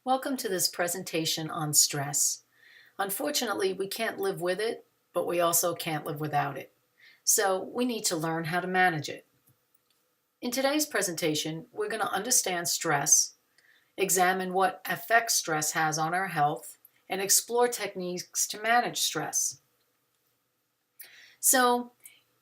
Welcome to this presentation on stress. Unfortunately, we can't live with it, but we also can't live without it. So we need to learn how to manage it. In today's presentation, we're going to understand stress, examine what effects stress has on our health, and explore techniques to manage stress. So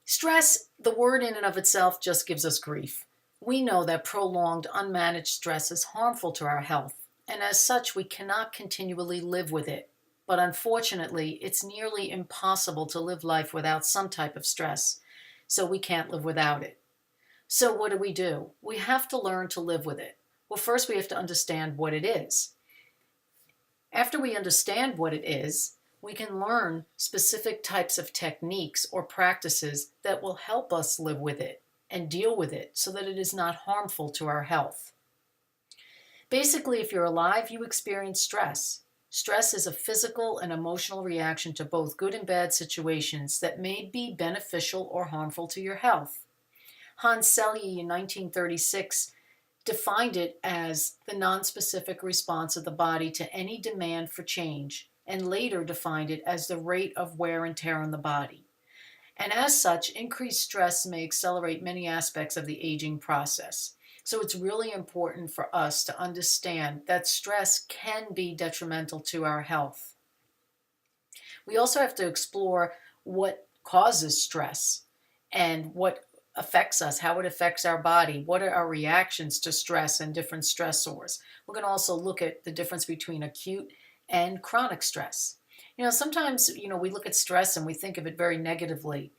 stress, the word in and of itself just gives us grief. We know that prolonged, unmanaged stress is harmful to our health, and as such, we cannot continually live with it. But unfortunately, it's nearly impossible to live life without some type of stress, so we can't live without it. So what do? We have to learn to live with it. Well, first we have to understand what it is. After we understand what it is, we can learn specific types of techniques or practices that will help us live with it and deal with it so that it is not harmful to our health. Basically, if you're alive, you experience stress. Stress is a physical and emotional reaction to both good and bad situations that may be beneficial or harmful to your health. Hans Selye in 1936 defined it as the nonspecific response of the body to any demand for change, and later defined it as the rate of wear and tear on the body. And as such, increased stress may accelerate many aspects of the aging process. So it's really important for us to understand that stress can be detrimental to our health. We also have to explore what causes stress and what affects us, how it affects our body, what are our reactions to stress and different stressors. We're going to also look at the difference between acute and chronic stress. Sometimes, we look at stress and we think of it very negatively,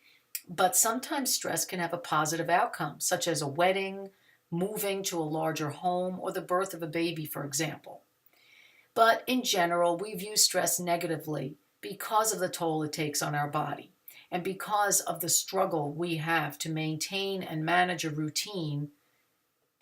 but sometimes stress can have a positive outcome, such as a wedding, moving to a larger home, or the birth of a baby, for example. But in general, we view stress negatively because of the toll it takes on our body and because of the struggle we have to maintain and manage a routine.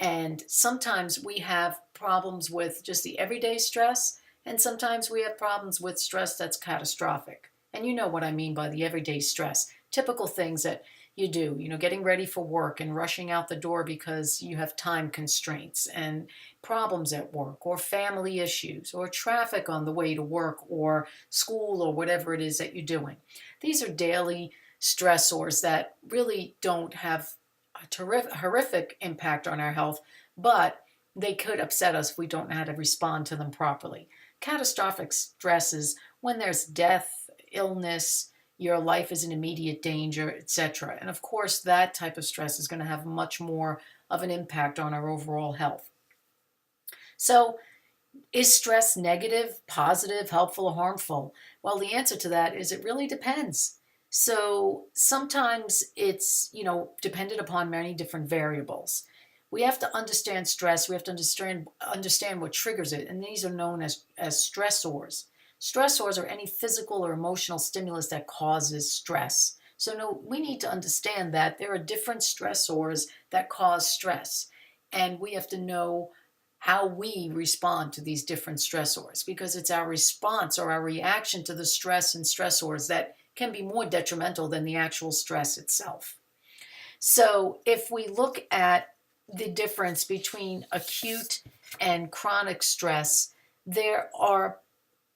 And sometimes we have problems with just the everyday stress, and sometimes we have problems with stress that's catastrophic. And you know what I mean by the everyday stress. Typical things that you do, getting ready for work and rushing out the door because you have time constraints and problems at work or family issues or traffic on the way to work or school or whatever it is that you're doing. These are daily stressors that really don't have a horrific impact on our health, but they could upset us if we don't know how to respond to them properly. Catastrophic stress is when there's death, illness, your life is in immediate danger, etc. And of course, that type of stress is going to have much more of an impact on our overall health. So, is stress negative, positive, helpful, or harmful? Well, the answer to that is it really depends. So sometimes it's, dependent upon many different variables. We have to understand stress. We have to understand what triggers it. And these are known as stressors. Stressors are any physical or emotional stimulus that causes stress. So no, we need to understand that there are different stressors that cause stress. And we have to know how we respond to these different stressors, because it's our response or our reaction to the stress and stressors that can be more detrimental than the actual stress itself. So if we look at the difference between acute and chronic stress, there are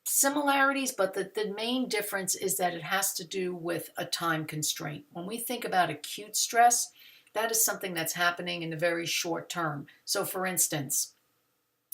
similarities, but the main difference is that it has to do with a time constraint. When we think about acute stress, that is something that's happening in the very short term. So for instance,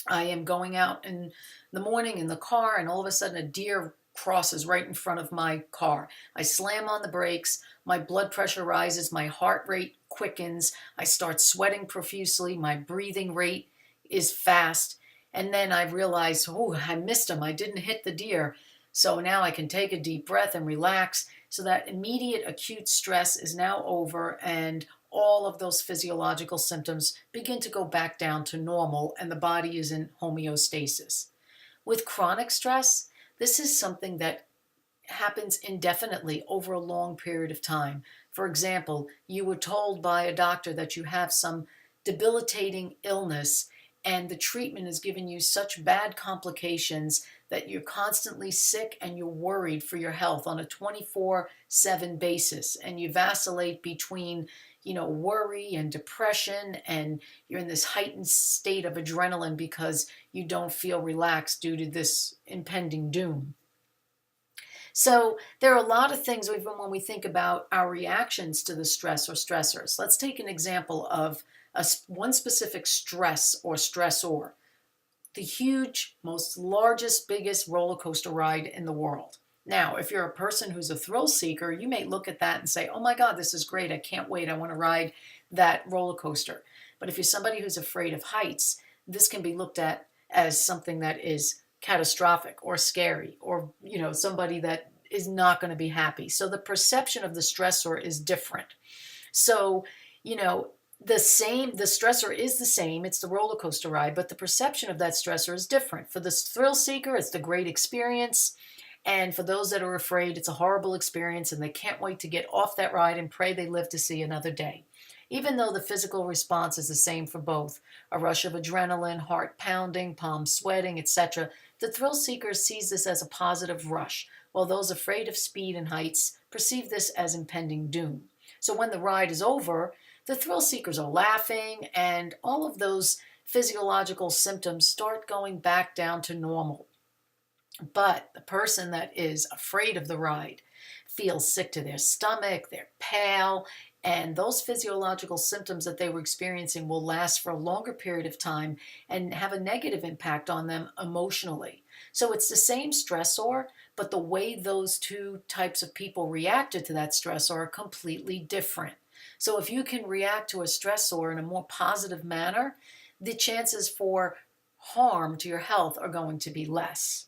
I am going out in the morning in the car, and all of a sudden a deer crosses right in front of my car. I slam on the brakes, my blood pressure rises, my heart rate quickens, I start sweating profusely, my breathing rate is fast, and then I realize, oh, I missed him, I didn't hit the deer. So now I can take a deep breath and relax. So that immediate acute stress is now over, and all of those physiological symptoms begin to go back down to normal, and the body is in homeostasis. With chronic stress, this is something that happens indefinitely over a long period of time. For example, you were told by a doctor that you have some debilitating illness, and the treatment has given you such bad complications that you're constantly sick and you're worried for your health on a 24/7 basis, and you vacillate between worry and depression, and you're in this heightened state of adrenaline because you don't feel relaxed due to this impending doom. So there are a lot of things, even when we think about our reactions to the stress or stressors. Let's take an example of one specific stress or stressor, the huge, most largest, biggest roller coaster ride in the world. Now, if you're a person who's a thrill seeker, you may look at that and say, oh my God, this is great. I can't wait. I want to ride that roller coaster. But if you're somebody who's afraid of heights, this can be looked at as something that is catastrophic or scary, or, somebody that is not going to be happy. So the perception of the stressor is different. So, the stressor is the same, it's the roller coaster ride, but the perception of that stressor is different. For the thrill seeker, it's the great experience. And for those that are afraid, it's a horrible experience and they can't wait to get off that ride and pray they live to see another day. Even though the physical response is the same for both, a rush of adrenaline, heart pounding, palms sweating, etc., the thrill seeker sees this as a positive rush, while those afraid of speed and heights perceive this as impending doom. So when the ride is over, the thrill seekers are laughing, and all of those physiological symptoms start going back down to normal. But the person that is afraid of the ride feels sick to their stomach, they're pale, and those physiological symptoms that they were experiencing will last for a longer period of time and have a negative impact on them emotionally. So it's the same stressor, but the way those two types of people reacted to that stressor are completely different. So if you can react to a stressor in a more positive manner, the chances for harm to your health are going to be less.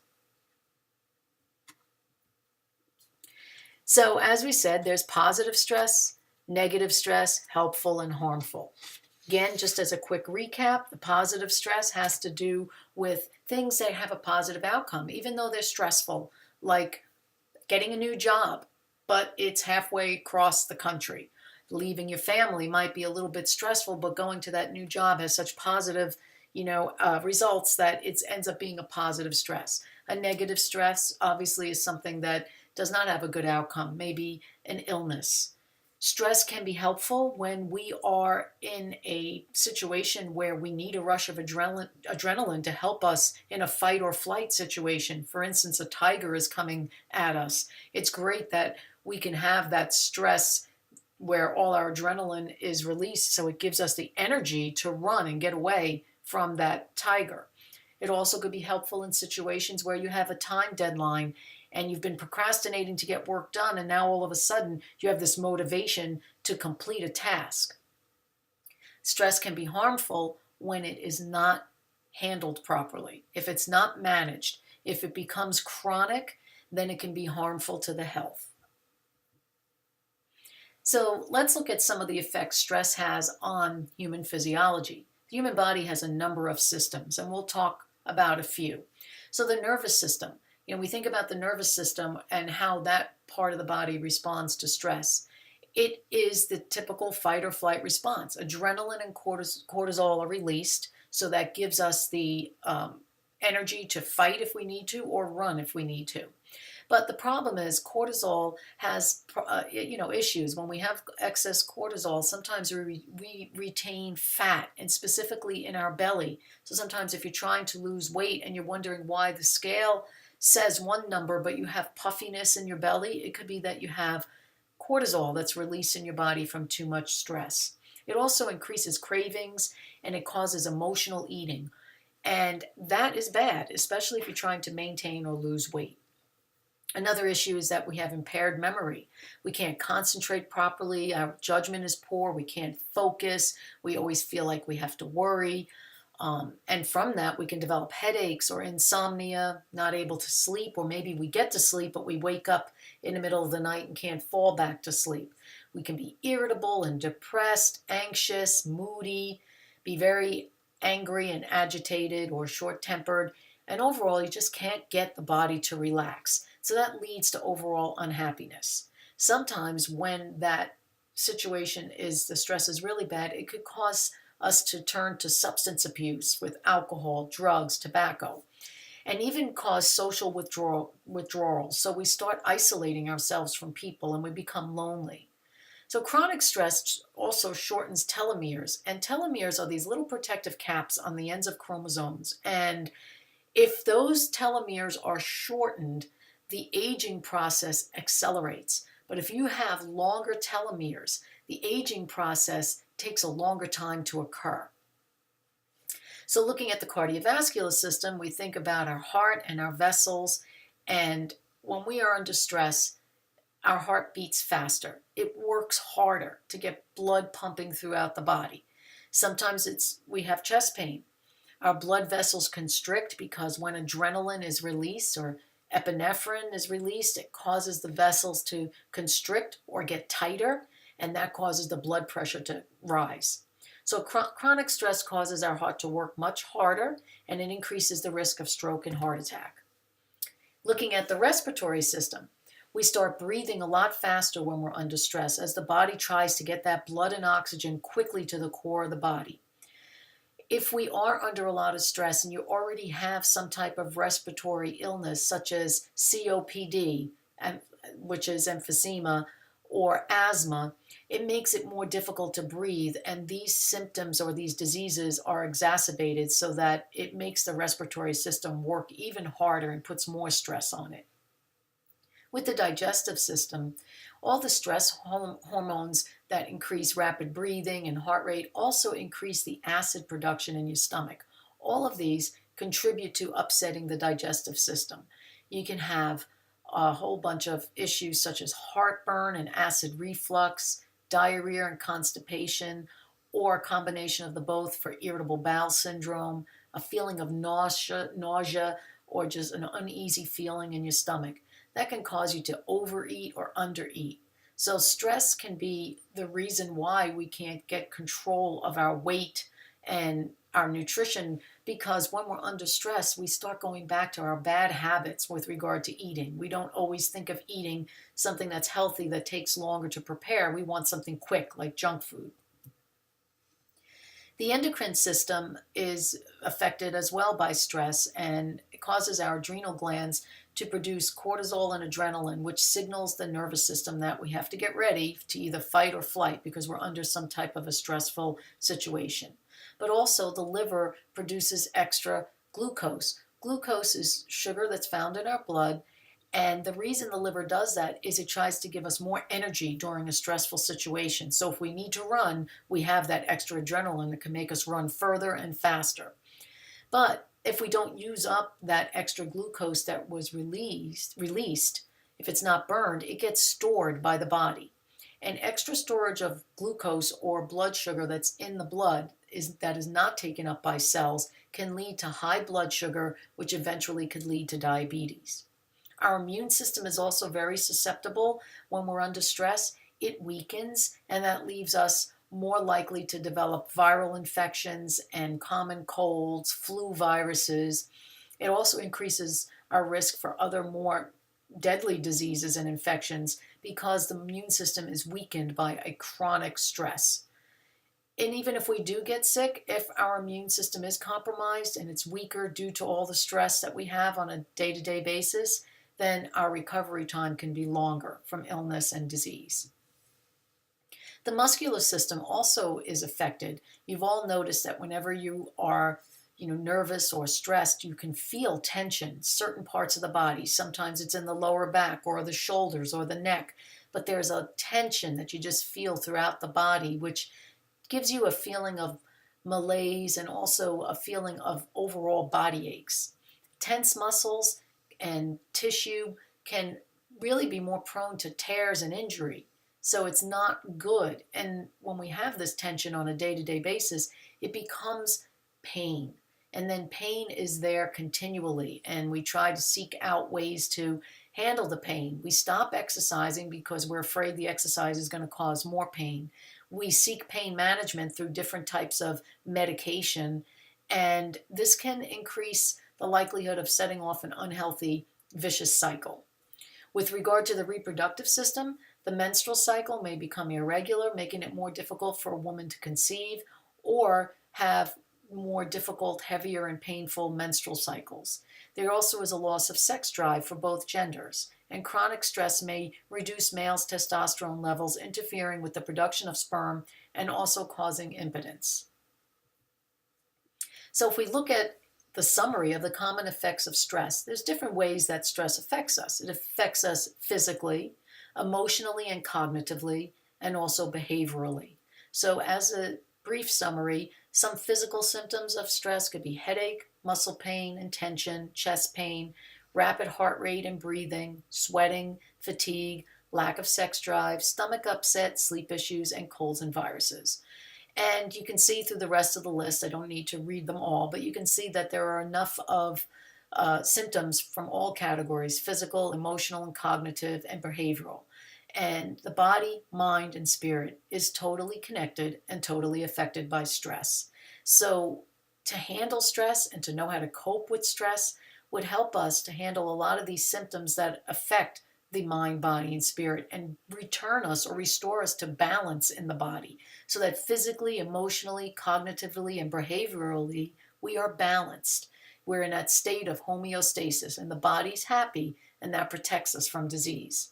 So as we said, there's positive stress, negative stress, helpful and harmful. Again, just as a quick recap, the positive stress has to do with things that have a positive outcome, even though they're stressful, like getting a new job, but it's halfway across the country. Leaving your family might be a little bit stressful, but going to that new job has such positive, results that it ends up being a positive stress. A negative stress, obviously, is something that does not have a good outcome, maybe an illness. Stress can be helpful when we are in a situation where we need a rush of adrenaline to help us in a fight or flight situation. For instance, a tiger is coming at us. It's great that we can have that stress where all our adrenaline is released, so it gives us the energy to run and get away from that tiger. It also could be helpful in situations where you have a time deadline and you've been procrastinating to get work done, and now all of a sudden you have this motivation to complete a task. Stress can be harmful when it is not handled properly. If it's not managed, if it becomes chronic, then it can be harmful to the health. So let's look at some of the effects stress has on human physiology. The human body has a number of systems, and we'll talk about a few. So the nervous system, we think about the nervous system and how that part of the body responds to stress. It is the typical fight or flight response. Adrenaline and cortisol are released, so that gives us the energy to fight if we need to or run if we need to. But the problem is cortisol has, issues. When we have excess cortisol, sometimes we retain fat, and specifically in our belly. So sometimes if you're trying to lose weight and you're wondering why the scale says one number, but you have puffiness in your belly, it could be that you have cortisol that's released in your body from too much stress. It also increases cravings and it causes emotional eating. And that is bad, especially if you're trying to maintain or lose weight. Another issue is that we have impaired memory. We can't concentrate properly. Our judgment is poor. We can't focus. We always feel like we have to worry. And from that, we can develop headaches or insomnia, not able to sleep, or maybe we get to sleep, but we wake up in the middle of the night and can't fall back to sleep. We can be irritable and depressed, anxious, moody, be very angry and agitated or short-tempered. And overall, you just can't get the body to relax. So that leads to overall unhappiness. Sometimes when that situation the stress is really bad, it could cause us to turn to substance abuse with alcohol, drugs, tobacco, and even cause social withdrawal. So we start isolating ourselves from people and we become lonely. So chronic stress also shortens telomeres, and telomeres are these little protective caps on the ends of chromosomes. And if those telomeres are shortened, the aging process accelerates. But if you have longer telomeres, the aging process takes a longer time to occur. So looking at the cardiovascular system, we think about our heart and our vessels, and when we are under stress, our heart beats faster. It works harder to get blood pumping throughout the body. Sometimes we have chest pain. Our blood vessels constrict because when adrenaline is released or epinephrine is released, it causes the vessels to constrict or get tighter, and that causes the blood pressure to rise. So chronic stress causes our heart to work much harder, and it increases the risk of stroke and heart attack. Looking at the respiratory system, we start breathing a lot faster when we're under stress as the body tries to get that blood and oxygen quickly to the core of the body. If we are under a lot of stress and you already have some type of respiratory illness such as COPD, which is emphysema, or asthma, it makes it more difficult to breathe, and these symptoms or these diseases are exacerbated so that it makes the respiratory system work even harder and puts more stress on it. With the digestive system, all the stress hormones that increase rapid breathing and heart rate also increase the acid production in your stomach. All of these contribute to upsetting the digestive system. You can have a whole bunch of issues such as heartburn and acid reflux, diarrhea and constipation, or a combination of the both for irritable bowel syndrome, a feeling of nausea, or just an uneasy feeling in your stomach. That can cause you to overeat or undereat. So stress can be the reason why we can't get control of our weight and our nutrition, because when we're under stress, we start going back to our bad habits with regard to eating. We don't always think of eating something that's healthy that takes longer to prepare. We want something quick, like junk food. The endocrine system is affected as well by stress, and it causes our adrenal glands to produce cortisol and adrenaline, which signals the nervous system that we have to get ready to either fight or flight because we're under some type of a stressful situation. But also the liver produces extra glucose. Glucose is sugar that's found in our blood, and the reason the liver does that is it tries to give us more energy during a stressful situation. So if we need to run, we have that extra adrenaline that can make us run further and faster. But if we don't use up that extra glucose that was released, if it's not burned, it gets stored by the body. And extra storage of glucose or blood sugar that's in the blood that is not taken up by cells can lead to high blood sugar, which eventually could lead to diabetes. Our immune system is also very susceptible when we're under stress. It weakens, and that leaves us more likely to develop viral infections and common colds, flu viruses. It also increases our risk for other more deadly diseases and infections because the immune system is weakened by a chronic stress. And even if we do get sick, if our immune system is compromised and it's weaker due to all the stress that we have on a day-to-day basis, then our recovery time can be longer from illness and disease. The muscular system also is affected. You've all noticed that whenever you are nervous or stressed, you can feel tension, certain parts of the body. Sometimes it's in the lower back or the shoulders or the neck, but there's a tension that you just feel throughout the body, which gives you a feeling of malaise and also a feeling of overall body aches. Tense muscles and tissue can really be more prone to tears and injury. So it's not good. And when we have this tension on a day-to-day basis, it becomes pain. And then pain is there continually. And we try to seek out ways to handle the pain. We stop exercising because we're afraid the exercise is going to cause more pain. We seek pain management through different types of medication. And this can increase the likelihood of setting off an unhealthy, vicious cycle. With regard to the reproductive system, the menstrual cycle may become irregular, making it more difficult for a woman to conceive or have more difficult, heavier, and painful menstrual cycles. There also is a loss of sex drive for both genders. and chronic stress may reduce males' testosterone levels, interfering with the production of sperm and also causing impotence. So if we look at the summary of the common effects of stress, there's different ways that stress affects us. It affects us physically, emotionally, and cognitively, and also behaviorally. So as a brief summary, some physical symptoms of stress could be headache, muscle pain and tension, chest pain, rapid heart rate and breathing, sweating, fatigue, lack of sex drive, stomach upset, sleep issues, and colds and viruses. And you can see through the rest of the list, I don't need to read them all, but you can see that there are enough of symptoms from all categories: physical, emotional, and cognitive, and behavioral. And the body, mind, and spirit is totally connected and totally affected by stress. So to handle stress and to know how to cope with stress would help us to handle a lot of these symptoms that affect the mind, body, and spirit, and return us or restore us to balance in the body so that physically, emotionally, cognitively, and behaviorally we are balanced. We're in that state of homeostasis and the body's happy, and that protects us from disease.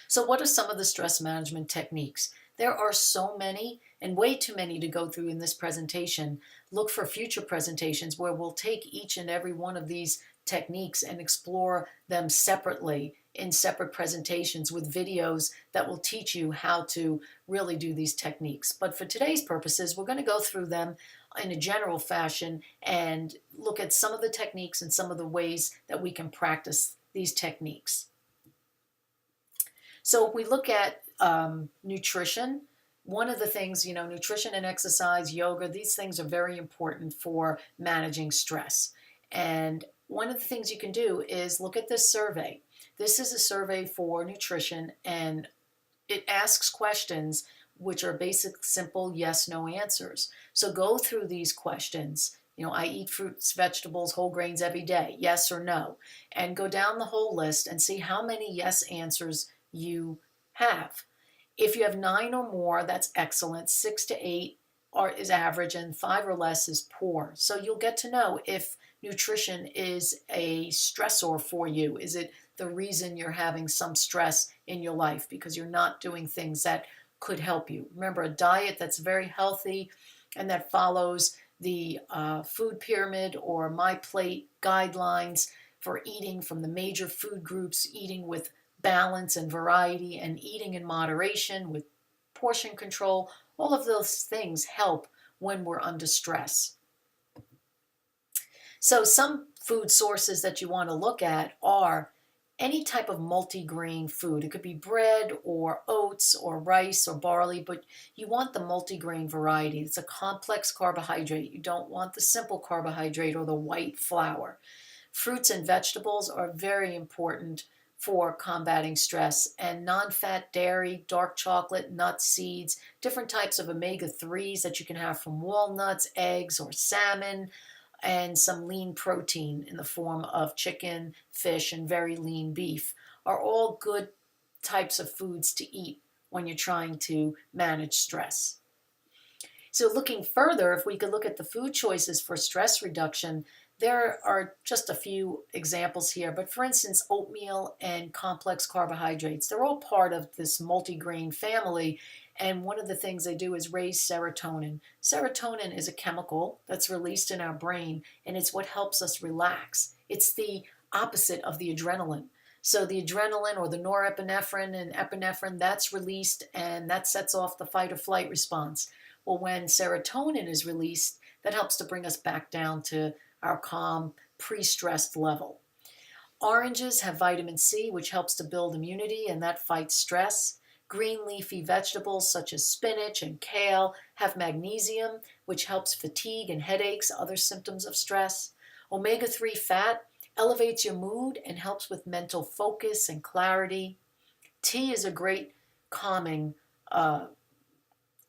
So what are some of the stress management techniques? There are so many and way too many to go through in this presentation. Look for future presentations where we'll take each and every one of these techniques and explore them separately in separate presentations with videos that will teach you how to really do these techniques. But for today's purposes, we're going to go through them in a general fashion and look at some of the techniques and some of the ways that we can practice these techniques. So if we look at nutrition, one of the things, nutrition and exercise, yoga, these things are very important for managing stress. And one of the things you can do is look at this survey. This is a survey for nutrition, and it asks questions which are basic, simple yes/no answers. So go through these questions. I eat fruits, vegetables, whole grains every day, yes or no, and go down the whole list and see how many yes answers you have. If you have 9 or more, that's excellent. 6 to 8 is average, and 5 or less is poor. So you'll get to know if nutrition is a stressor for you. Is it the reason you're having some stress in your life because you're not doing things that could help you? Remember, a diet that's very healthy and that follows the food pyramid or My Plate guidelines for eating from the major food groups, eating with balance and variety, and eating in moderation with portion control. All of those things help when we're under stress. So some food sources that you want to look at are any type of multigrain food. It could be bread or oats or rice or barley, but you want the multigrain variety. It's a complex carbohydrate. You don't want the simple carbohydrate or the white flour. Fruits and vegetables are very important for combating stress, and non-fat dairy, dark chocolate, nuts, seeds, different types of omega-3s that you can have from walnuts, eggs, or salmon, and some lean protein in the form of chicken, fish, and very lean beef are all good types of foods to eat when you're trying to manage stress. So looking further, if we could look at the food choices for stress reduction, there are just a few examples here, but for instance, oatmeal and complex carbohydrates, they're all part of this multigrain family, and one of the things they do is raise serotonin. Serotonin is a chemical that's released in our brain, and it's what helps us relax. It's the opposite of the adrenaline. So the adrenaline or the norepinephrine and epinephrine, that's released, and that sets off the fight or flight response. Well, when serotonin is released, that helps to bring us back down to our calm, pre-stressed level. Oranges have vitamin C, which helps to build immunity, and that fights stress. Green leafy vegetables such as spinach and kale have magnesium, which helps fatigue and headaches, other symptoms of stress. Omega-3 fat elevates your mood and helps with mental focus and clarity. Tea is a great calming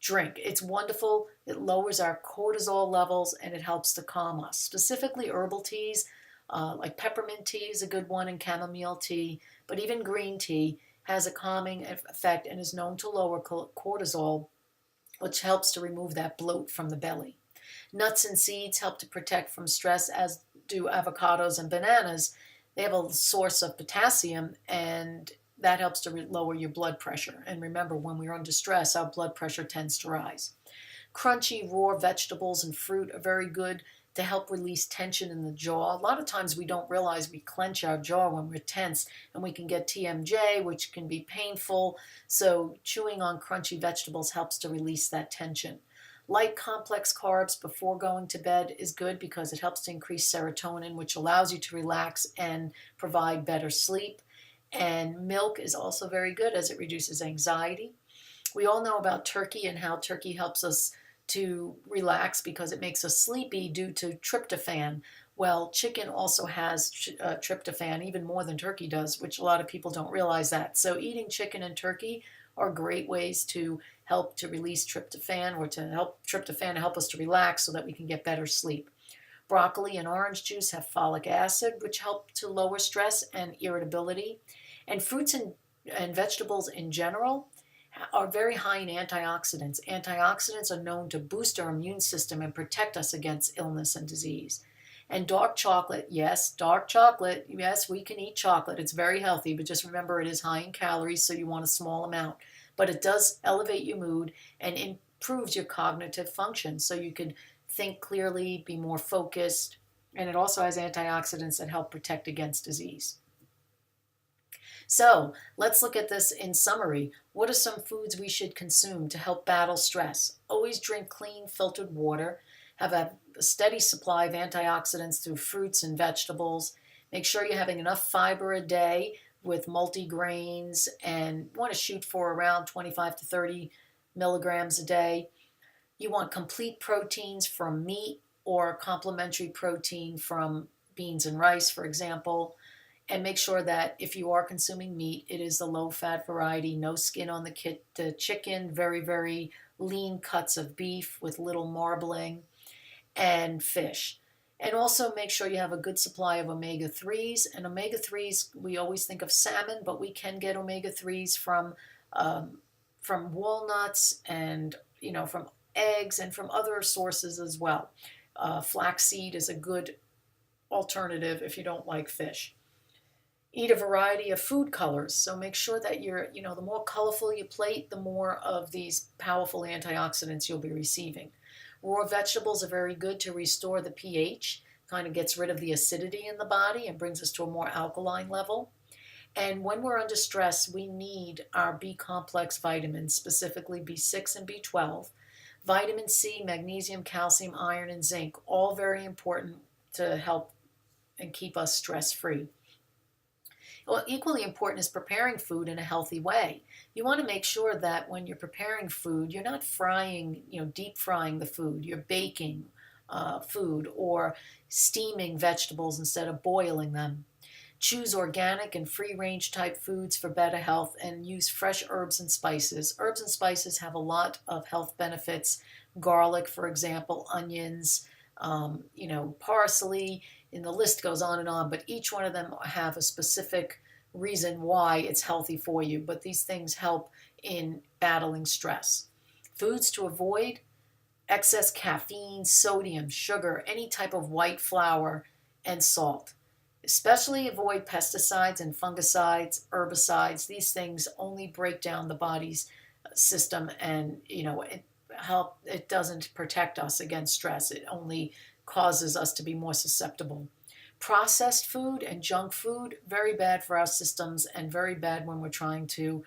drink. It's wonderful. It lowers our cortisol levels and it helps to calm us. Specifically herbal teas, like peppermint tea is a good one, and chamomile tea, but even green tea has a calming effect and is known to lower cortisol, which helps to remove that bloat from the belly. Nuts and seeds help to protect from stress, as do avocados and bananas. They have a source of potassium, and that helps to lower your blood pressure. And remember, when we're under stress, our blood pressure tends to rise. Crunchy raw vegetables and fruit are very good to help release tension in the jaw. A lot of times we don't realize we clench our jaw when we're tense, and we can get TMJ, which can be painful. So chewing on crunchy vegetables helps to release that tension. Light complex carbs before going to bed is good because it helps to increase serotonin, which allows you to relax and provide better sleep. And milk is also very good as it reduces anxiety. We all know about turkey and how turkey helps us to relax because it makes us sleepy due to tryptophan. Well, chicken also has tryptophan, even more than turkey does, which a lot of people don't realize that. So eating chicken and turkey are great ways to help to release tryptophan, or to help tryptophan to help us to relax so that we can get better sleep. Broccoli and orange juice have folic acid, which help to lower stress and irritability. And fruits and vegetables in general are very high in antioxidants. Antioxidants are known to boost our immune system and protect us against illness and disease. And dark chocolate, yes, we can eat chocolate. It's very healthy, but just remember it is high in calories, so you want a small amount. But it does elevate your mood and improves your cognitive function, so you could think clearly, be more focused, and it also has antioxidants that help protect against disease. So let's look at this in summary. What are some foods we should consume to help battle stress? Always drink clean, filtered water. Have a steady supply of antioxidants through fruits and vegetables. Make sure you're having enough fiber a day with multigrains, and want to shoot for around 25 to 30 milligrams a day. You want complete proteins from meat or complementary protein from beans and rice, for example. And make sure that if you are consuming meat, it is the low-fat variety, no skin on the chicken, very, very lean cuts of beef with little marbling, and fish. And also make sure you have a good supply of omega-3s. And omega-3s, we always think of salmon, but we can get omega-3s from walnuts, and from eggs, and from other sources as well. Flaxseed is a good alternative if you don't like fish. Eat a variety of food colors. So make sure that the more colorful your plate, the more of these powerful antioxidants you'll be receiving. Raw vegetables are very good to restore the pH, kind of gets rid of the acidity in the body and brings us to a more alkaline level. And when we're under stress, we need our B complex vitamins, specifically B6 and B12. Vitamin C, magnesium, calcium, iron, and zinc, all very important to help and keep us stress-free. Well, equally important is preparing food in a healthy way. You want to make sure that when you're preparing food, you're not frying, deep frying the food. You're baking food or steaming vegetables instead of boiling them. Choose organic and free-range type foods for better health, and use fresh herbs and spices. Herbs and spices have a lot of health benefits. Garlic, for example, onions, parsley, and the list goes on and on, but each one of them have a specific reason why it's healthy for you. But these things help in battling stress. Foods to avoid: excess caffeine, sodium, sugar, any type of white flour, and salt. Especially avoid pesticides and fungicides, herbicides. These things only break down the body's system, and it doesn't protect us against stress. It only causes us to be more susceptible. Processed food and junk food, very bad for our systems and very bad when we're trying to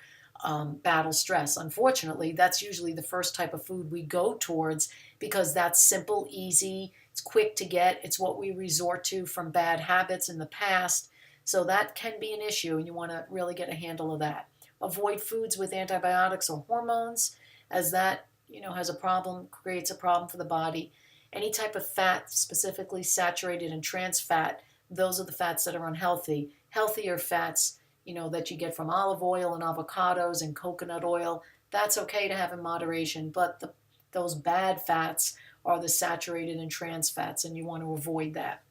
battle stress. Unfortunately, that's usually the first type of food we go towards because that's simple, easy, it's quick to get, it's what we resort to from bad habits in the past. So that can be an issue, and you want to really get a handle of that. Avoid foods with antibiotics or hormones, as that creates a problem for the body. Any type of fat, specifically saturated and trans fat, those are the fats that are unhealthy. Healthier fats, that you get from olive oil and avocados and coconut oil, that's okay to have in moderation, but those bad fats are the saturated and trans fats, and you want to avoid that.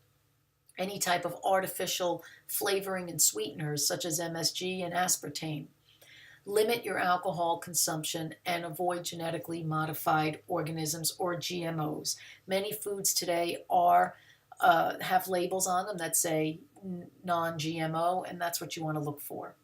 Any type of artificial flavoring and sweeteners, such as MSG and aspartame. Limit your alcohol consumption and avoid genetically modified organisms or GMOs. Many foods today are have labels on them that say non-GMO, and that's what you want to look for.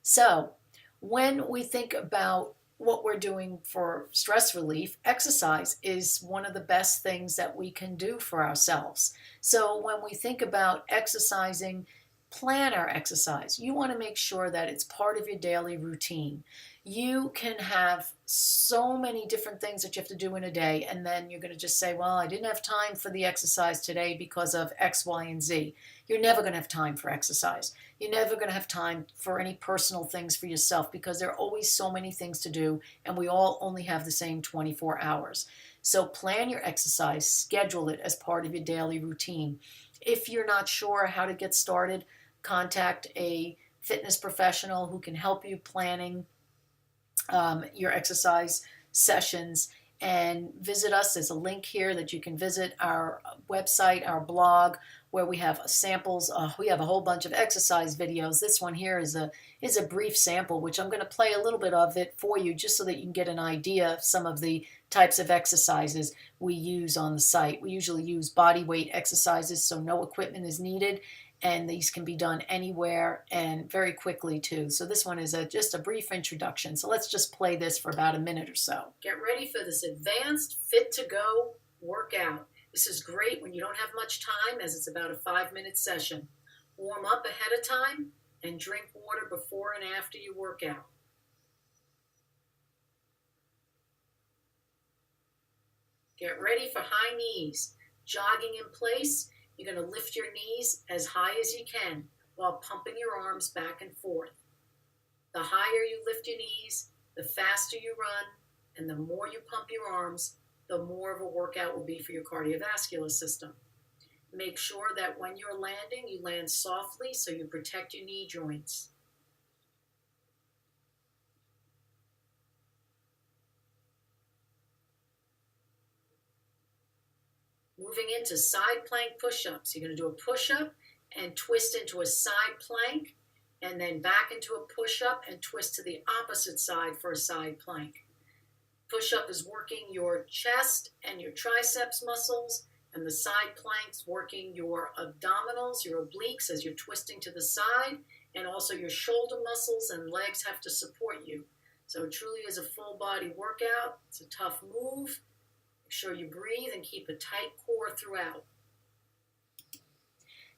So when we think about what we're doing for stress relief, exercise is one of the best things that we can do for ourselves. So when we think about exercising, plan our exercise. You want to make sure that it's part of your daily routine. You can have so many different things that you have to do in a day, and then you're going to just say, well, I didn't have time for the exercise today because of X, Y, and Z. You're never going to have time for exercise. You're never going to have time for any personal things for yourself because there are always so many things to do, and we all only have the same 24 hours. So plan your exercise, schedule it as part of your daily routine. If you're not sure how to get started, contact a fitness professional who can help you planning your exercise sessions, and visit us. There's a link here that you can visit our website, our blog, where we have samples. We have a whole bunch of exercise videos. This one here is a brief sample, which I'm going to play a little bit of it for you just so that you can get an idea of some of the types of exercises we use on the site. We usually use body weight exercises, so no equipment is needed, and these can be done anywhere and very quickly too. So this one is just a brief introduction. So let's just play this for about a minute or so. Get ready for this advanced fit to go workout. This is great when you don't have much time, as it's about a 5-minute session. Warm up ahead of time and drink water before and after you work out. Get ready for high knees. Jogging in place. You're going to lift your knees as high as you can while pumping your arms back and forth. The higher you lift your knees, the faster you run, and the more you pump your arms, the more of a workout will be for your cardiovascular system. Make sure that when you're landing, you land softly so you protect your knee joints. Moving into side plank push-ups. You're going to do a push-up and twist into a side plank, and then back into a push-up and twist to the opposite side for a side plank. Push-up is working your chest and your triceps muscles, and the side plank's working your abdominals, your obliques as you're twisting to the side, and also your shoulder muscles and legs have to support you. So it truly is a full body workout. It's a tough move. Make sure you breathe and keep a tight core throughout.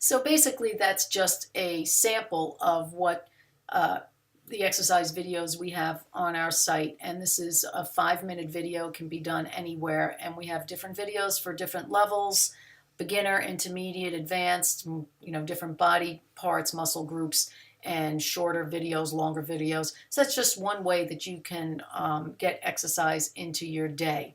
So basically that's just a sample of what the exercise videos we have on our site. And this is a 5-minute video, can be done anywhere. And we have different videos for different levels, beginner, intermediate, advanced, different body parts, muscle groups, and shorter videos, longer videos. So that's just one way that you can get exercise into your day.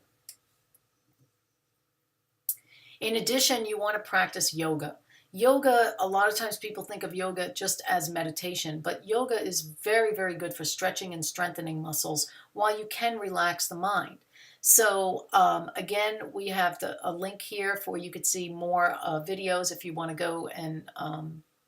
In addition, you want to practice yoga. Yoga, a lot of times people think of yoga just as meditation, but yoga is very, very good for stretching and strengthening muscles while you can relax the mind. So again, we have a link here for you could see more videos if you want to go and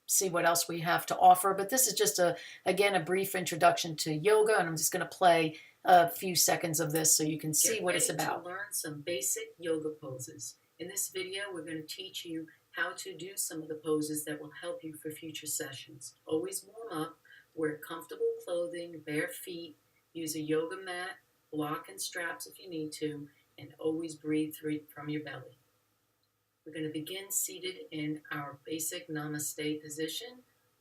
see what else we have to offer. But this is just, again, a brief introduction to yoga, and I'm just going to play a few seconds of this so you can see what it's about. To learn some basic yoga poses. In this video, we're going to teach you how to do some of the poses that will help you for future sessions. Always warm up, wear comfortable clothing, bare feet, use a yoga mat, block and straps if you need to, and always breathe from your belly. We're going to begin seated in our basic namaste position.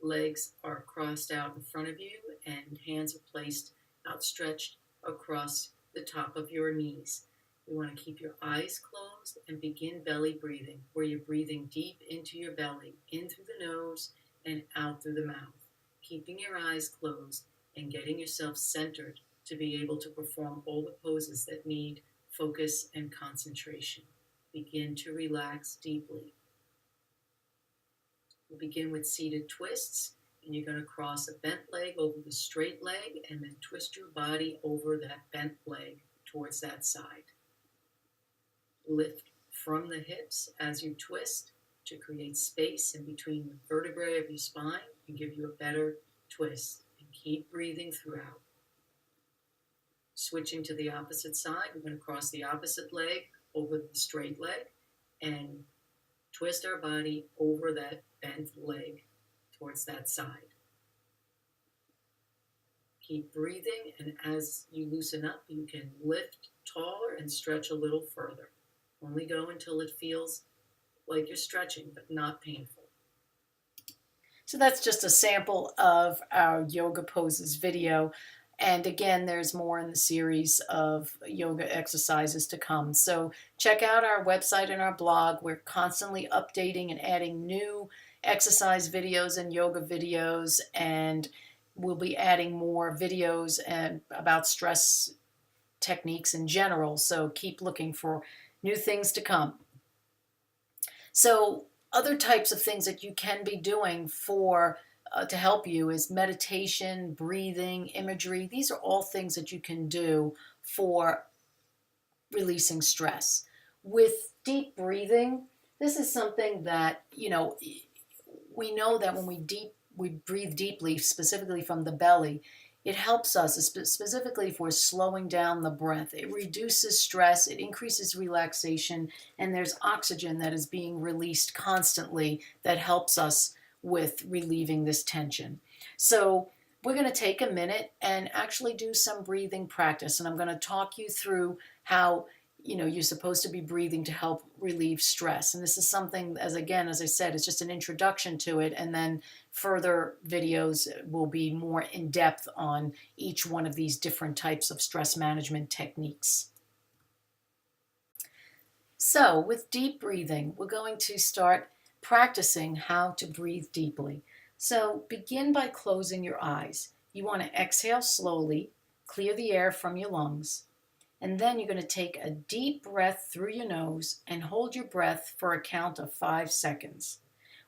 Legs are crossed out in front of you and hands are placed outstretched across the top of your knees. You want to keep your eyes closed and begin belly breathing, where you're breathing deep into your belly, in through the nose and out through the mouth, keeping your eyes closed and getting yourself centered to be able to perform all the poses that need focus and concentration. Begin to relax deeply. We'll begin with seated twists, and you're going to cross a bent leg over the straight leg and then twist your body over that bent leg towards that side. Lift from the hips as you twist to create space in between the vertebrae of your spine and give you a better twist. And keep breathing throughout. Switching to the opposite side, we're going to cross the opposite leg over the straight leg. and twist our body over that bent leg towards that side. Keep breathing, and as you loosen up, you can lift taller and stretch a little further. Only go until it feels like you're stretching, but not painful. So that's just a sample of our yoga poses video. And again, there's more in the series of yoga exercises to come. So check out our website and our blog. We're constantly updating and adding new exercise videos and yoga videos, and we'll be adding more videos and about stress techniques in general. So keep looking for new things to come. So other types of things that you can be doing for to help you is meditation, breathing, imagery. These are all things that you can do for releasing stress. With deep breathing, this is something that, we know that when we breathe deeply, specifically from the belly, it helps us, specifically if we're slowing down the breath. It reduces stress, it increases relaxation, and there's oxygen that is being released constantly that helps us with relieving this tension. So we're going to take a minute and actually do some breathing practice, and I'm going to talk you through how you're supposed to be breathing to help relieve stress. And this is something, as I said, it's just an introduction to it. And then further videos will be more in depth on each one of these different types of stress management techniques. So with deep breathing, we're going to start practicing how to breathe deeply. So begin by closing your eyes. You want to exhale slowly, clear the air from your lungs. And then you're going to take a deep breath through your nose and hold your breath for a count of 5 seconds.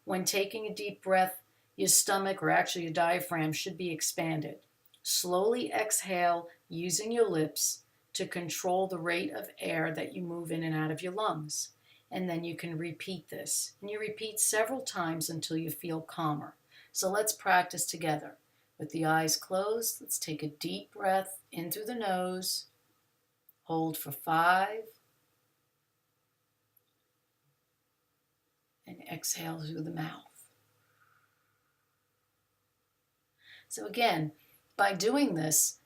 When taking a deep breath, your stomach, or actually your diaphragm, should be expanded. Slowly exhale using your lips to control the rate of air that you move in and out of your lungs. And then you can repeat this. And you repeat several times until you feel calmer. So let's practice together. With the eyes closed, let's take a deep breath in through the nose. Hold for 5, and exhale through the mouth. So again, by doing this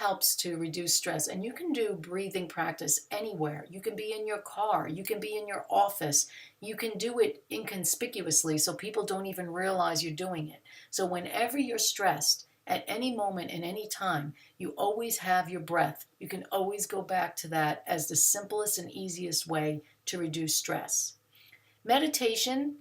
helps to reduce stress. And you can do breathing practice anywhere. You can be in your car. You can be in your office. You can do it inconspicuously so people don't even realize you're doing it. So whenever you're stressed, at any moment, in any time, you always have your breath. You can always go back to that as the simplest and easiest way to reduce stress. Meditation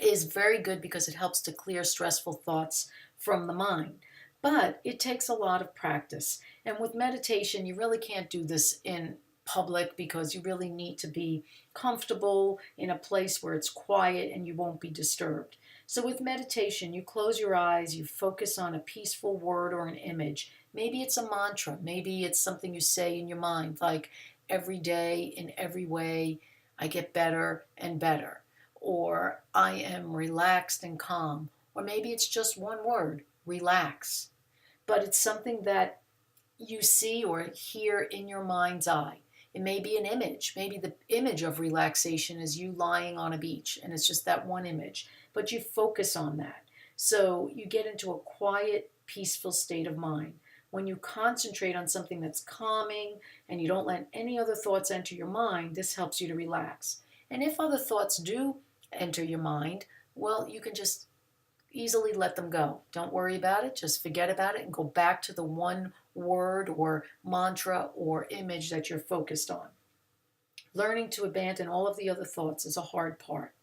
is very good because it helps to clear stressful thoughts from the mind. But it takes a lot of practice. And with meditation, you really can't do this in public because you really need to be comfortable in a place where it's quiet and you won't be disturbed. So with meditation, you close your eyes, you focus on a peaceful word or an image. Maybe it's a mantra. Maybe it's something you say in your mind, like every day, in every way, I get better and better. Or I am relaxed and calm. Or maybe it's just one word, relax. But it's something that you see or hear in your mind's eye. It may be an image. Maybe the image of relaxation is you lying on a beach, and it's just that one image. But you focus on that. So you get into a quiet, peaceful state of mind. When you concentrate on something that's calming and you don't let any other thoughts enter your mind, this helps you to relax. And if other thoughts do enter your mind, well, you can just easily let them go. Don't worry about it. Just forget about it and go back to the one word or mantra or image that you're focused on. Learning to abandon all of the other thoughts is a hard part,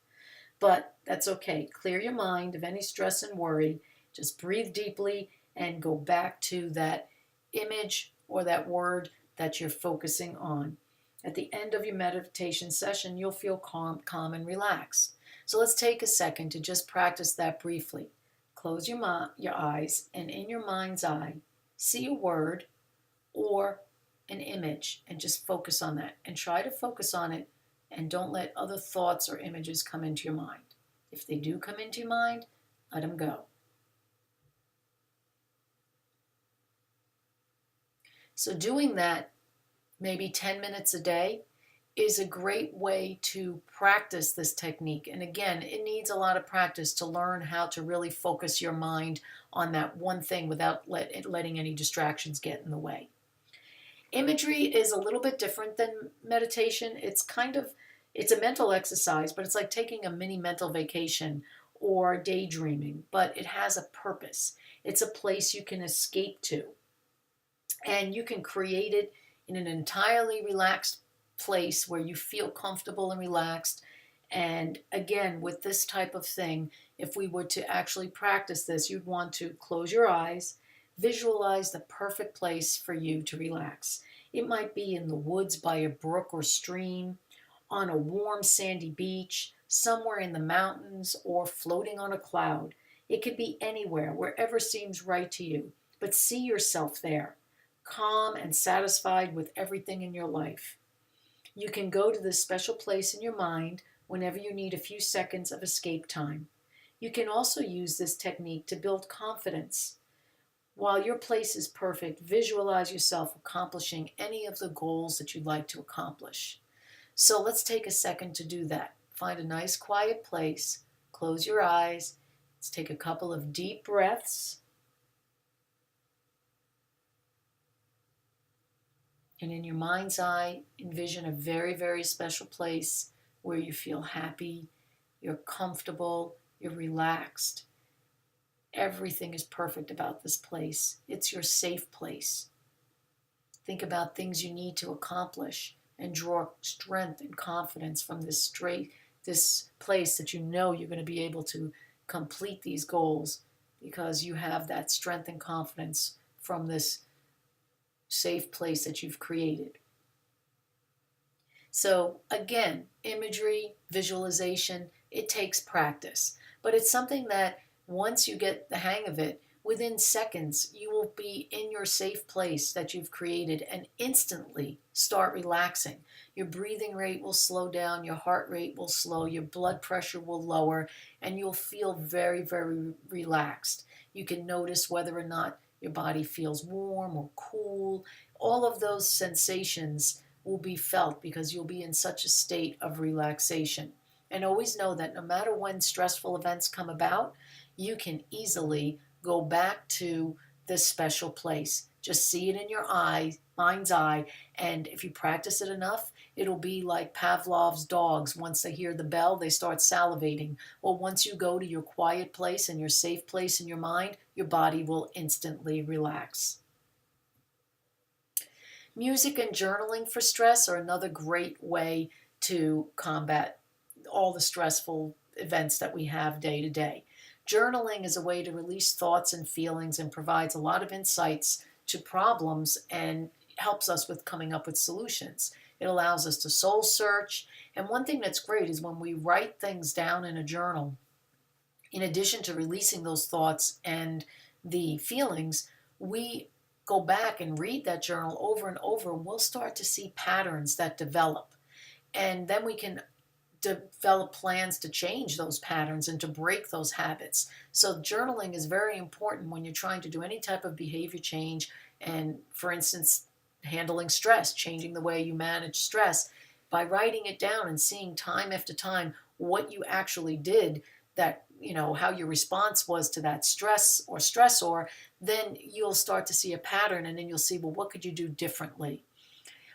but that's okay. Clear your mind of any stress and worry. Just breathe deeply and go back to that image or that word that you're focusing on. At the end of your meditation session, you'll feel calm and relaxed. So let's take a second to just practice that briefly. Close your eyes, and in your mind's eye, see a word or an image and just focus on that. And try to focus on it and don't let other thoughts or images come into your mind. If they do come into your mind, let them go. So doing that maybe 10 minutes a day is a great way to practice this technique. And again, it needs a lot of practice to learn how to really focus your mind on that one thing without letting any distractions get in the way. Imagery is a little bit different than meditation. It's a mental exercise, but it's like taking a mini mental vacation or daydreaming, but it has a purpose. It's a place you can escape to, and you can create it in an entirely relaxed place where you feel comfortable and relaxed. And again, with this type of thing, if we were to actually practice this, you'd want to close your eyes, visualize the perfect place for you to relax. It might be in the woods by a brook or stream, on a warm sandy beach, somewhere in the mountains, or floating on a cloud. It could be anywhere, wherever seems right to you, but see yourself there, calm and satisfied with everything in your life. You can go to this special place in your mind whenever you need a few seconds of escape time. You can also use this technique to build confidence. While your place is perfect, visualize yourself accomplishing any of the goals that you'd like to accomplish. So let's take a second to do that. Find a nice quiet place, close your eyes, let's take a couple of deep breaths. And in your mind's eye, envision a very, very special place where you feel happy, you're comfortable, you're relaxed. Everything is perfect about this place. It's your safe place. Think about things you need to accomplish and draw strength and confidence from this place that you know you're going to be able to complete these goals because you have that strength and confidence from this safe place that you've created. So again, imagery, visualization, it takes practice, but it's something that once you get the hang of it, within seconds, you will be in your safe place that you've created and instantly start relaxing. Your breathing rate will slow down, your heart rate will slow, your blood pressure will lower, and you'll feel very, very relaxed. You can notice whether or not your body feels warm or cool. All of those sensations will be felt because you'll be in such a state of relaxation. And always know that no matter when stressful events come about, you can easily go back to this special place. Just see it in your mind's eye, and if you practice it enough, it'll be like Pavlov's dogs. Once they hear the bell, they start salivating. Well, once you go to your quiet place and your safe place in your mind, your body will instantly relax. Music and journaling for stress are another great way to combat all the stressful events that we have day to day. Journaling is a way to release thoughts and feelings and provides a lot of insights to problems and helps us with coming up with solutions. It allows us to soul search. And one thing that's great is when we write things down in a journal, in addition to releasing those thoughts and the feelings, we go back and read that journal over and over, and we'll start to see patterns that develop. And then we can develop plans to change those patterns and to break those habits. So journaling is very important when you're trying to do any type of behavior change, and for instance, handling stress, changing the way you manage stress. By writing it down and seeing time after time what you actually did, that how your response was to that stress or stressor, then you'll start to see a pattern, and then you'll see, well, what could you do differently?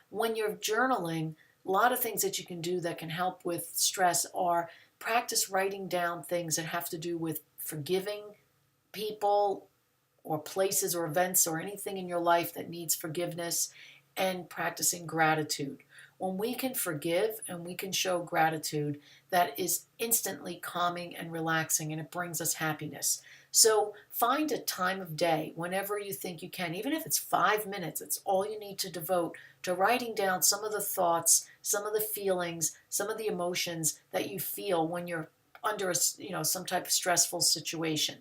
When you're journaling, a lot of things that you can do that can help with stress are practice writing down things that have to do with forgiving people or places or events or anything in your life that needs forgiveness, and practicing gratitude. When we can forgive and we can show gratitude, that is instantly calming and relaxing, and it brings us happiness. So find a time of day whenever you think you can, even if it's 5 minutes, it's all you need to devote to writing down some of the thoughts, some of the feelings, some of the emotions that you feel when you're under some type of stressful situation.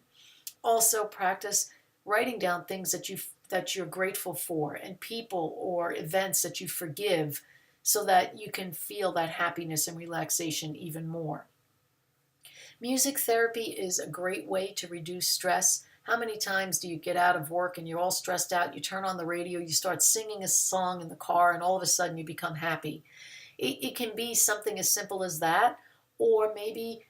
Also practice writing down things that you're grateful for, and people or events that you forgive, so that you can feel that happiness and relaxation even more. Music therapy is a great way to reduce stress. How many times do you get out of work and you're all stressed out, you turn on the radio, you start singing a song in the car, and all of a sudden you become happy? It can be something as simple as that, or maybe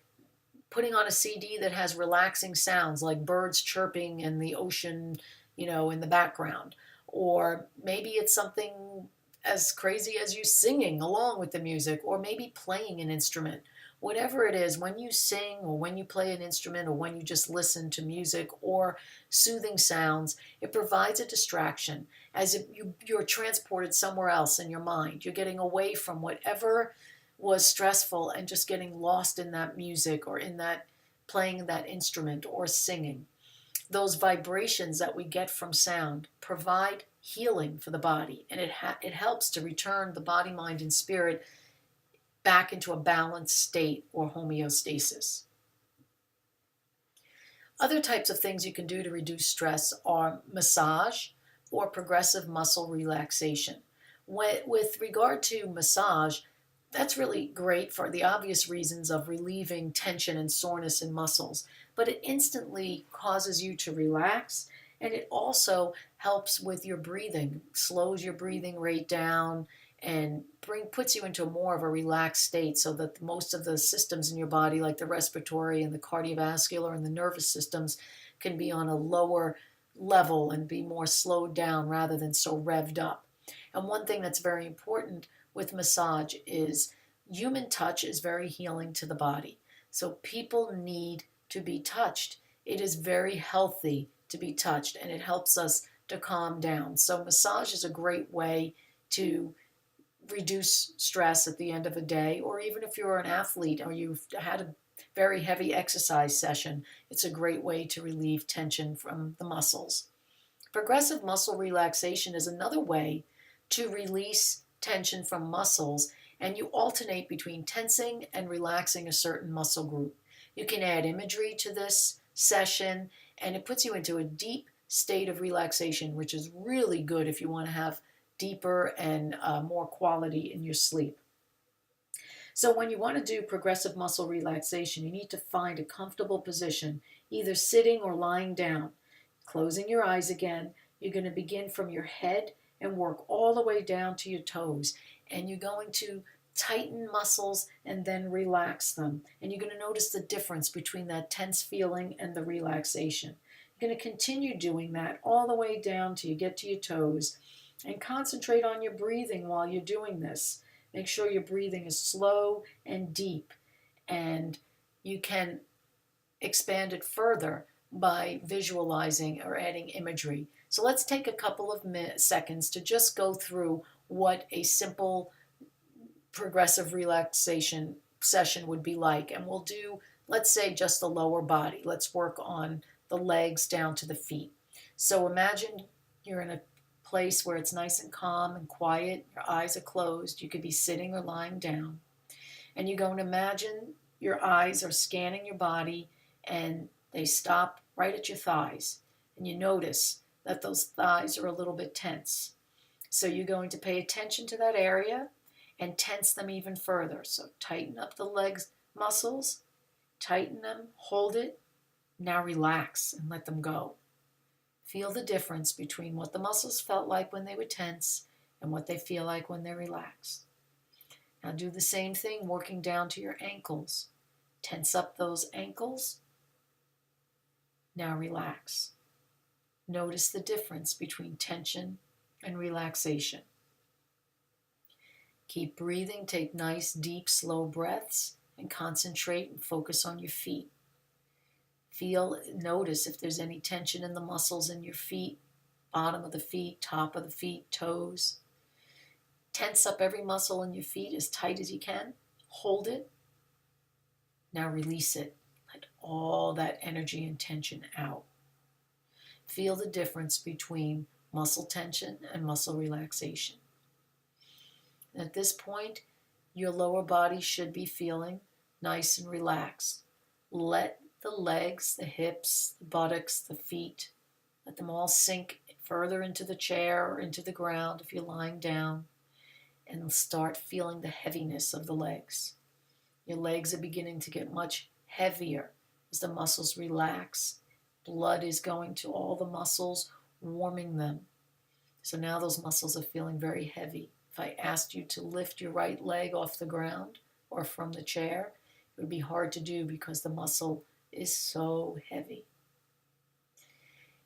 putting on a CD that has relaxing sounds like birds chirping and the ocean, in the background. Or maybe it's something as crazy as you singing along with the music, or maybe playing an instrument. Whatever it is, when you sing or when you play an instrument or when you just listen to music or soothing sounds, it provides a distraction as if you're transported somewhere else in your mind. You're getting away from whatever was stressful and just getting lost in that music or in that playing that instrument or singing. Those vibrations that we get from sound provide healing for the body, and it helps to return the body, mind, and spirit back into a balanced state or homeostasis. Other types of things you can do to reduce stress are massage or progressive muscle relaxation. With regard to massage, that's really great for the obvious reasons of relieving tension and soreness in muscles, but it instantly causes you to relax, and it also helps with your breathing, slows your breathing rate down, and puts you into more of a relaxed state so that most of the systems in your body, like the respiratory and the cardiovascular and the nervous systems, can be on a lower level and be more slowed down rather than so revved up. And one thing that's very important with massage is human touch is very healing to the body. So people need to be touched. It is very healthy to be touched, and it helps us to calm down. So massage is a great way to reduce stress at the end of a day, or even if you're an athlete or you've had a very heavy exercise session, it's a great way to relieve tension from the muscles. Progressive muscle relaxation is another way to release tension from muscles, and you alternate between tensing and relaxing a certain muscle group. You can add imagery to this session, and it puts you into a deep state of relaxation, which is really good if you want to have deeper and more quality in your sleep. So when you want to do progressive muscle relaxation, you need to find a comfortable position, either sitting or lying down. Closing your eyes again, you're going to begin from your head and work all the way down to your toes. And you're going to tighten muscles and then relax them. And you're going to notice the difference between that tense feeling and the relaxation. You're going to continue doing that all the way down till you get to your toes. And concentrate on your breathing while you're doing this. Make sure your breathing is slow and deep. And you can expand it further by visualizing or adding imagery. So let's take a couple of seconds to just go through what a simple progressive relaxation session would be like. And we'll do, let's say, just the lower body. Let's work on the legs down to the feet. So imagine you're in a place where it's nice and calm and quiet. Your eyes are closed. You could be sitting or lying down. And you're going to imagine your eyes are scanning your body and they stop right at your thighs. And you notice that those thighs are a little bit tense. So you're going to pay attention to that area and tense them even further. So tighten up the legs muscles, tighten them, hold it. Now relax and let them go. Feel the difference between what the muscles felt like when they were tense and what they feel like when they're relaxed. Now do the same thing working down to your ankles. Tense up those ankles. Now relax. Notice the difference between tension and relaxation. Keep breathing. Take nice, deep, slow breaths and concentrate and focus on your feet. Notice if there's any tension in the muscles in your feet, bottom of the feet, top of the feet, toes. Tense up every muscle in your feet as tight as you can. Hold it. Now release it. Let all that energy and tension out. Feel the difference between muscle tension and muscle relaxation. And at this point, your lower body should be feeling nice and relaxed. Let the legs, the hips, the buttocks, the feet, let them all sink further into the chair or into the ground if you're lying down, and start feeling the heaviness of the legs. Your legs are beginning to get much heavier as the muscles relax. Blood is going to all the muscles, warming them. So now those muscles are feeling very heavy. I asked you to lift your right leg off the ground or from the chair, it would be hard to do because the muscle is so heavy.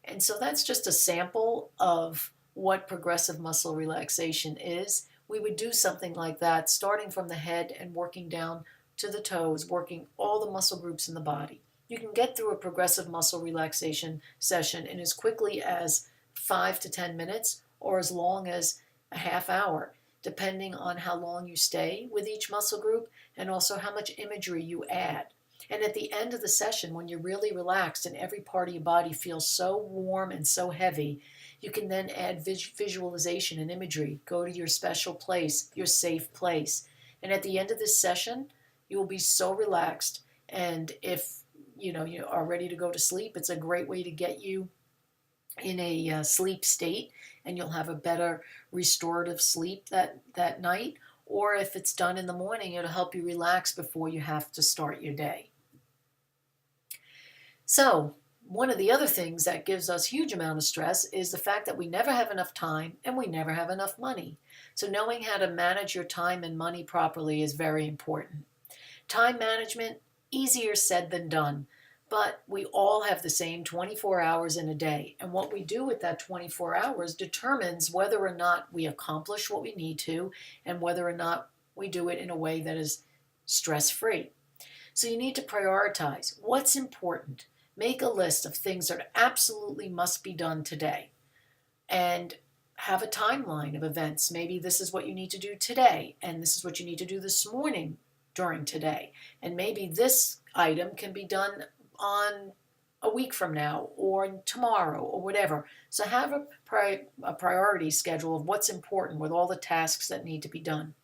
And so that's just a sample of what progressive muscle relaxation is. We would do something like that, starting from the head and working down to the toes, working all the muscle groups in the body. You can get through a progressive muscle relaxation session in as quickly as 5 to 10 minutes or as long as a half hour, depending on how long you stay with each muscle group and also how much imagery you add. And at the end of the session, when you're really relaxed and every part of your body feels so warm and so heavy, you can then add visualization and imagery. Go to your special place, your safe place. And at the end of this session, you will be so relaxed. And if you are ready to go to sleep, it's a great way to get you in a sleep state, and you'll have a better restorative sleep that night. Or if it's done in the morning, it'll help you relax before you have to start your day. So one of the other things that gives us huge amount of stress is the fact that we never have enough time and we never have enough money. So knowing how to manage your time and money properly is very important. Time management, easier said than done, but we all have the same 24 hours in a day. And what we do with that 24 hours determines whether or not we accomplish what we need to and whether or not we do it in a way that is stress-free. So you need to prioritize what's important. Make a list of things that absolutely must be done today and have a timeline of events. Maybe this is what you need to do today, and this is what you need to do this morning during today. And maybe this item can be done on a week from now or tomorrow or whatever. So have a priority schedule of what's important with all the tasks that need to be done.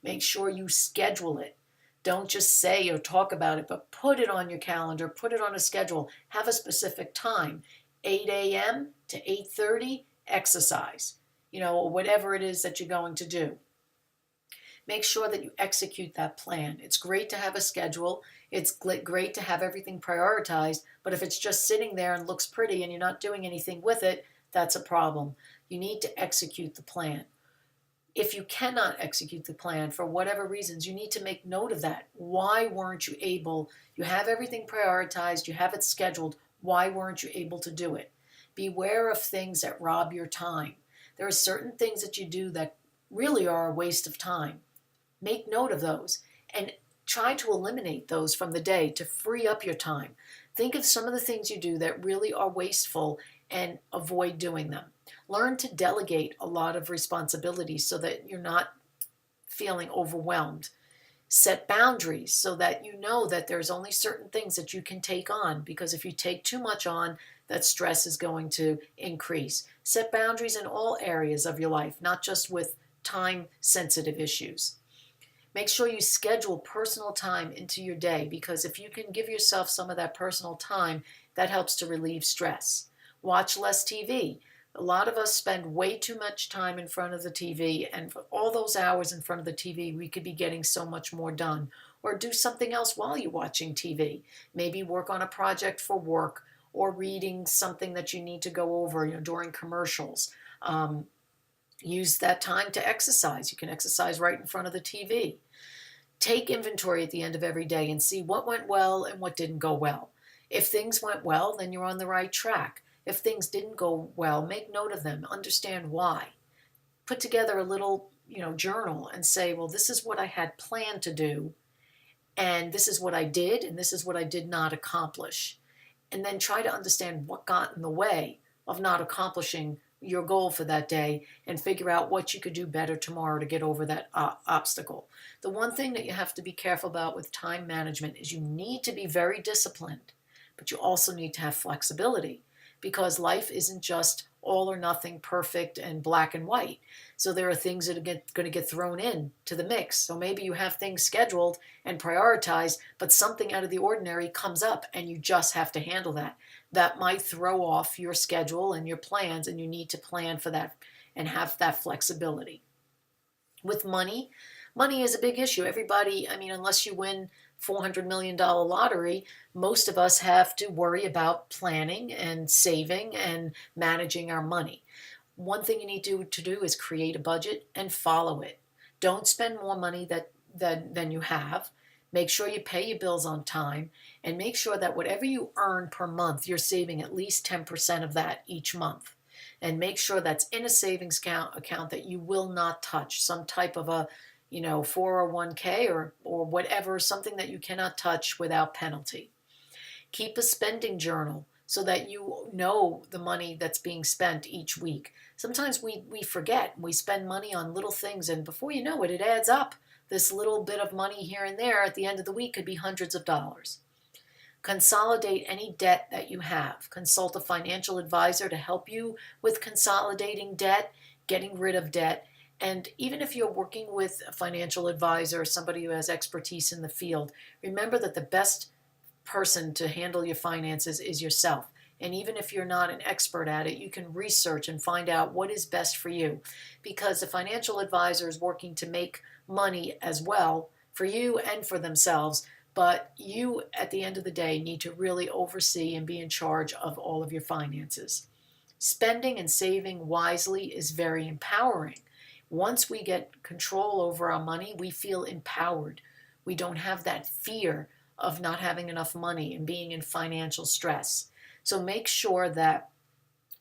Make sure you schedule it. Don't just say or talk about it, but put it on your calendar, put it on a schedule. Have a specific time, 8 a.m. to 8:30, exercise, or whatever it is that you're going to do. Make sure that you execute that plan. It's great to have a schedule. It's great to have everything prioritized, but if it's just sitting there and looks pretty and you're not doing anything with it, that's a problem. You need to execute the plan. If you cannot execute the plan for whatever reasons, you need to make note of that. Why weren't you able? You have everything prioritized, you have it scheduled. Why weren't you able to do it? Beware of things that rob your time. There are certain things that you do that really are a waste of time. Make note of those and try to eliminate those from the day to free up your time. Think of some of the things you do that really are wasteful and avoid doing them. Learn to delegate a lot of responsibilities so that you're not feeling overwhelmed. Set boundaries so that you know that there's only certain things that you can take on, because if you take too much on, that stress is going to increase. Set boundaries in all areas of your life, not just with time-sensitive issues. Make sure you schedule personal time into your day, because if you can give yourself some of that personal time, that helps to relieve stress. Watch less TV. A lot of us spend way too much time in front of the TV, and for all those hours in front of the TV, we could be getting so much more done. Or do something else while you're watching TV. Maybe work on a project for work or reading something that you need to go over during commercials. Use that time to exercise. You can exercise right in front of the TV. Take inventory at the end of every day and see what went well and what didn't go well. If things went well, then you're on the right track. If things didn't go well, make note of them. Understand why. Put together a little, journal and say, well, this is what I had planned to do, and this is what I did, and this is what I did not accomplish. And then try to understand what got in the way of not accomplishing your goal for that day and figure out what you could do better tomorrow to get over that obstacle. The one thing that you have to be careful about with time management is you need to be very disciplined, but you also need to have flexibility, because life isn't just all or nothing, perfect and black and white. So there are things that are going to get thrown in to the mix. So maybe you have things scheduled and prioritized, but something out of the ordinary comes up and you just have to handle that. That might throw off your schedule and your plans, and you need to plan for that and have that flexibility. With money, money is a big issue. Everybody, unless you win $400 million lottery, most of us have to worry about planning and saving and managing our money. One thing you need to do is create a budget and follow it. Don't spend more money than you have. Make sure you pay your bills on time, and make sure that whatever you earn per month, you're saving at least 10% of that each month. And make sure that's in a savings account that you will not touch, some type of a 401k or whatever, something that you cannot touch without penalty. Keep a spending journal so that you know the money that's being spent each week. Sometimes we forget. We spend money on little things, and before you know it, it adds up. This little bit of money here and there at the end of the week could be hundreds of dollars. Consolidate any debt that you have. Consult a financial advisor to help you with consolidating debt, getting rid of debt. And even if you're working with a financial advisor or somebody who has expertise in the field, remember that the best person to handle your finances is yourself. And even if you're not an expert at it, you can research and find out what is best for you, because a financial advisor is working to make money as well for you and for themselves. But you, at the end of the day, need to really oversee and be in charge of all of your finances. Spending and saving wisely is very empowering. Once we get control over our money, we feel empowered. We don't have that fear of not having enough money and being in financial stress. So make sure that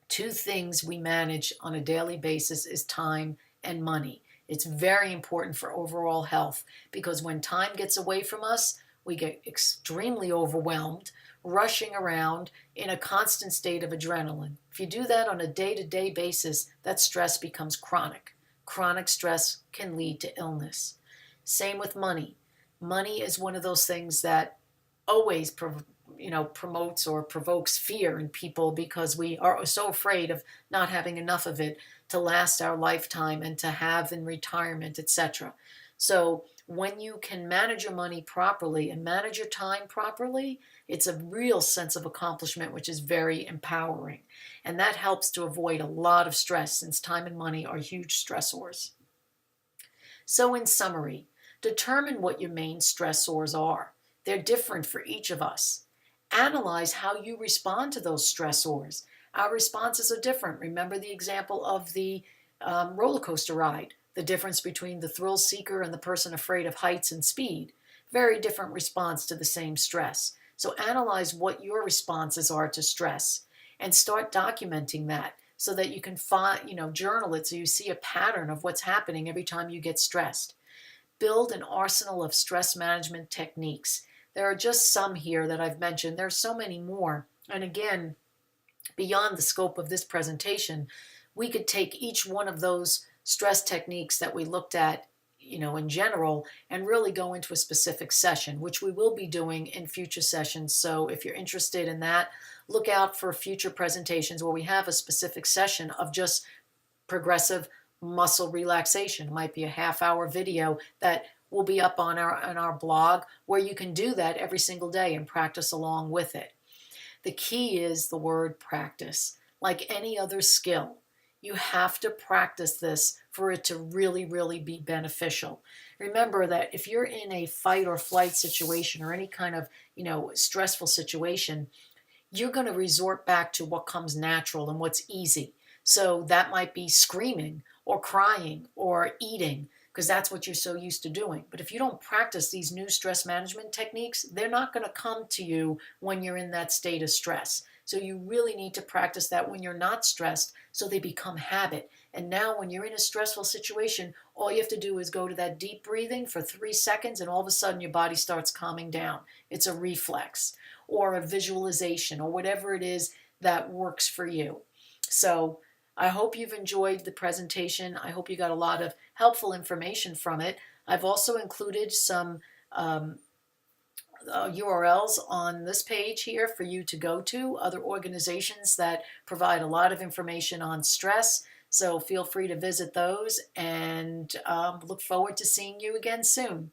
two things we manage on a daily basis is time and money. It's very important for overall health, because when time gets away from us, we get extremely overwhelmed, rushing around in a constant state of adrenaline. If you do that on a day-to-day basis, that stress becomes chronic. Chronic stress can lead to illness. Same with money. Money is one of those things that always promotes or provokes fear in people, because we are so afraid of not having enough of it to last our lifetime and to have in retirement, etc. So when you can manage your money properly and manage your time properly, it's a real sense of accomplishment, which is very empowering. And that helps to avoid a lot of stress, since time and money are huge stressors. So in summary, determine what your main stressors are. They're different for each of us. Analyze how you respond to those stressors. Our responses are different. Remember the example of the roller coaster ride, the difference between the thrill seeker and the person afraid of heights and speed. Very different response to the same stress. So analyze what your responses are to stress and start documenting that, so that you can journal it, so you see a pattern of what's happening every time you get stressed. Build an arsenal of stress management techniques. There are just some here that I've mentioned. There's so many more. And again, beyond the scope of this presentation, we could take each one of those stress techniques that we looked at, in general, and really go into a specific session, which we will be doing in future sessions. So if you're interested in that, look out for future presentations where we have a specific session of just progressive muscle relaxation. It might be a half-hour video that will be up on our blog, where you can do that every single day and practice along with it. The key is the word practice. Like any other skill, you have to practice this for it to really, really be beneficial. Remember that if you're in a fight or flight situation or any kind of, stressful situation, you're going to resort back to what comes natural and what's easy. So that might be screaming or crying or eating, because that's what you're so used to doing. But if you don't practice these new stress management techniques, they're not going to come to you when you're in that state of stress. So you really need to practice that when you're not stressed, so they become habit. And now when you're in a stressful situation, all you have to do is go to that deep breathing for 3 seconds, and all of a sudden your body starts calming down. It's a reflex or a visualization or whatever it is that works for you. So I hope you've enjoyed the presentation. I hope you got a lot of helpful information from it. I've also included some URLs on this page here for you to go to, other organizations that provide a lot of information on stress. So feel free to visit those, and look forward to seeing you again soon.